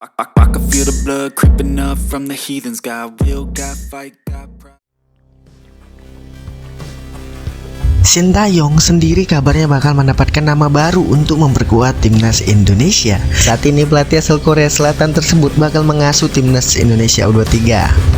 I can feel the blood creeping up from the heathens. Got will, got fight, got pride. Sintayong sendiri kabarnya bakal mendapatkan nama baru untuk memperkuat timnas Indonesia. Saat ini pelatih asal Korea Selatan tersebut bakal mengasuh timnas Indonesia U23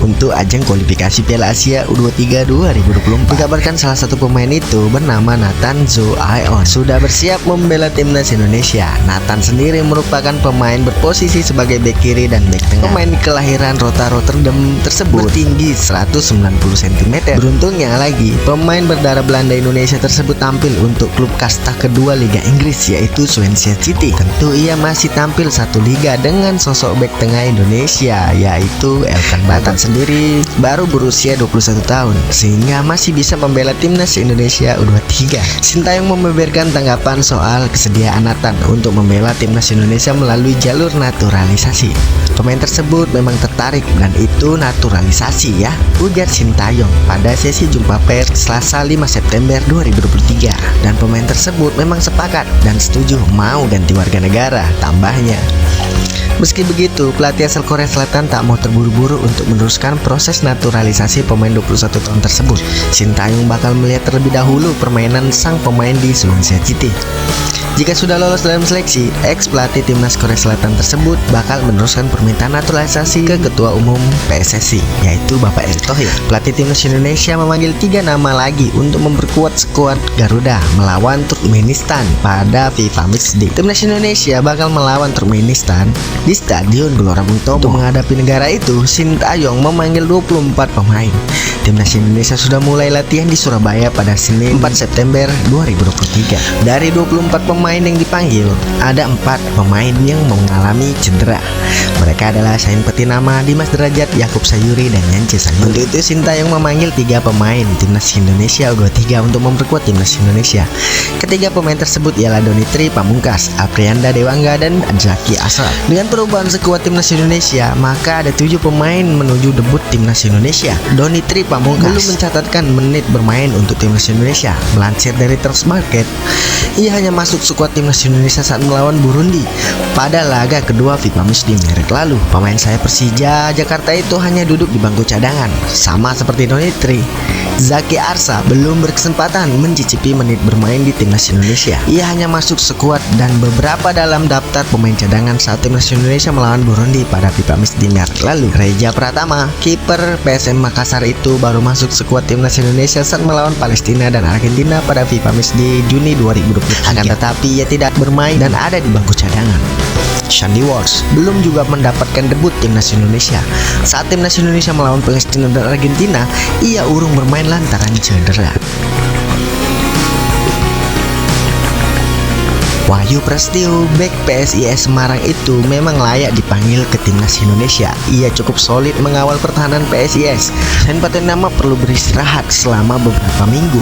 untuk ajang kualifikasi Piala Asia U23 2024. Dikabarkan salah satu pemain itu bernama Nathan Zo Aeon sudah bersiap membela timnas Indonesia. Nathan sendiri merupakan pemain berposisi sebagai bek kiri dan bek tengah. Pemain kelahiran Rotterdam tersebut bertinggi 190 cm. Beruntungnya lagi, pemain berdarah Belanda Indonesia tersebut tampil untuk klub kasta kedua Liga Inggris, yaitu Swansea City. Tentu ia masih tampil satu liga dengan sosok bek tengah Indonesia, yaitu Elkan Batam. Sendiri baru berusia 21 tahun sehingga masih bisa membela timnas Indonesia U23. Sintayong membeberkan tanggapan soal kesediaan Nathan untuk membela timnas Indonesia melalui jalur naturalisasi. Pemain tersebut memang tertarik dan itu naturalisasi ya, ujar Sintayong pada sesi jumpa pers Selasa 5 September 2023. Dan pemain tersebut memang sepakat dan setuju mau ganti warga negara, tambahnya. Meski begitu, pelatih asal Korea Selatan tak mau terburu-buru untuk meneruskan proses naturalisasi pemain 21 tahun tersebut. Sintayong bakal melihat terlebih dahulu permainan sang pemain di Swansea City. Jika sudah lolos dalam seleksi, ex-pelatih timnas Korea Selatan tersebut bakal meneruskan permintaan naturalisasi ke Ketua Umum PSSI, yaitu Bapak Erick Thohir. Pelatih timnas Indonesia memanggil 3 nama lagi untuk memperkuat skuad Garuda melawan Turkmenistan pada FIFA Matchday. Timnas Indonesia bakal melawan Turkmenistan di Stadion Gelora Bung Tomo. Untuk menghadapi negara itu, Sintayong memanggil 24 pemain. Timnas Indonesia sudah mulai latihan di Surabaya pada Senin 4 September 2023. Dari 24 pemain yang dipanggil, ada 4 pemain yang mengalami cedera. Mereka adalah Sain Petinama, Dimas Derajat, Yakub Sayuri, dan Yance Sayuri. Untuk itu Sintayong memanggil 3 pemain timnas Indonesia U23 untuk memperkuat timnas Indonesia. Ketiga pemain tersebut ialah Donitri Pamungkas, Aprianda Dewangga, dan Zaki Ashraf. Dengan perubahan skuad timnas Indonesia, maka ada 7 pemain menuju debut timnas Indonesia. Donitri Pamungkas belum mencatatkan menit bermain untuk timnas Indonesia. Melansir dari Transmarket, ia hanya masuk skuad timnas Indonesia saat melawan Burundi pada laga kedua FIFA Matchday Maret lalu. Pemain sayap Persija Jakarta itu hanya duduk di bangku cadangan, sama seperti Donitri. Zaki Arsa belum berkesempatan mencicipi menit bermain di timnas Indonesia. Ia hanya masuk skuad dan beberapa dalam daftar pemain cadangan saat timnas Indonesia melawan Burundi pada FIFA Matchday Maret lalu. Reja Pratama, kiper PSM Makassar itu baru masuk skuad timnas Indonesia saat melawan Palestina dan Argentina pada FIFA Matchday Juni 2023. Akan tetapi ia tidak bermain dan ada di bangku cadangan. Shandy Wars belum juga mendapatkan debut timnas Indonesia. Saat timnas Indonesia melawan Palestina dan Argentina, ia urung bermain lantaran cedera. Wahyu Prasetyo, bek PSIS Semarang itu memang layak dipanggil ke timnas Indonesia. Ia cukup solid mengawal pertahanan PSIS. Sain Petinama perlu beristirahat selama beberapa minggu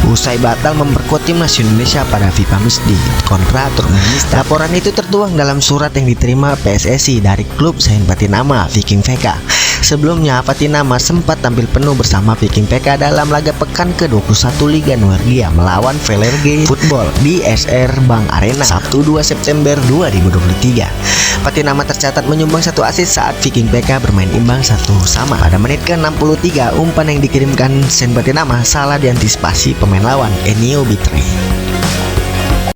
usai batal memperkuat timnas Indonesia pada FIFA Matchday kontra Turkmenistan. Laporan itu tertuang dalam surat yang diterima PSSI dari klub Sain Petinama, Viking VK. Sebelumnya, Petinama sempat tampil penuh bersama Viking VK dalam laga pekan ke-21 Liga Norwegia melawan Velerge Football di SR Bank Arena Sabtu 2 September 2023. Petinama tercatat menyumbang 1 assist saat Viking VK bermain imbang 1-1. Pada menit ke-63, umpan yang dikirimkan Sain Petinama salah diantisipasi pemain lawan, Enio Bitri.